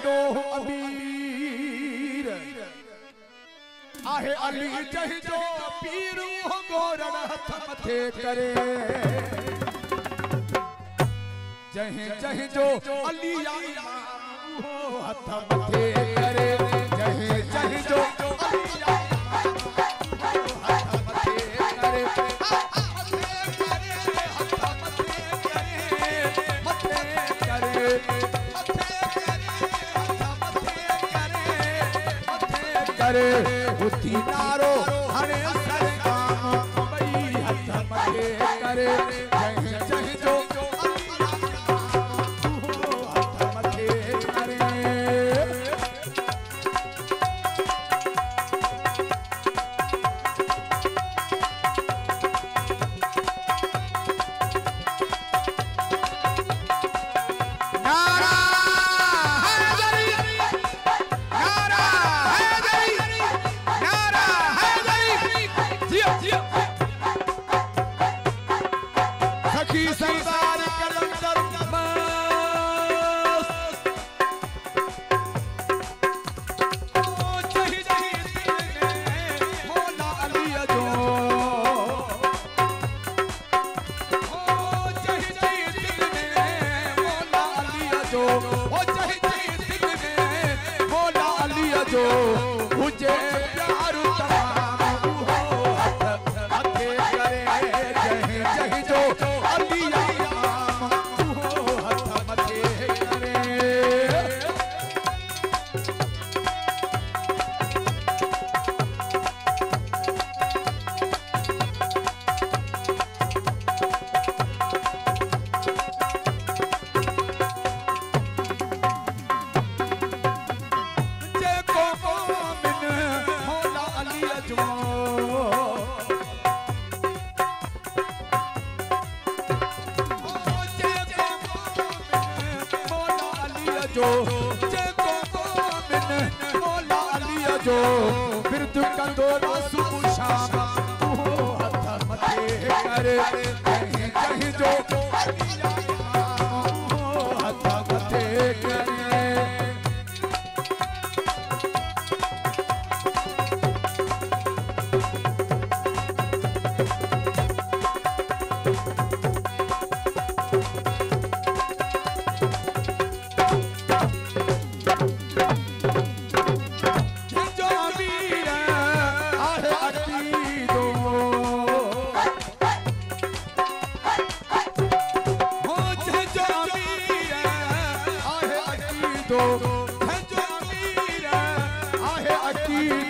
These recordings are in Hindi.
वडो अमीर आहे अली जहि जो पीर हो गोरण हथ मथे करे जहि जहि जो अली हो हथ मथे करे जहि जहि जो अली हथ मथे करे करे बुद्धि नारो हरे सरगाम बई हथ मथे करे जय जय जो हथ मथे करे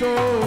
दो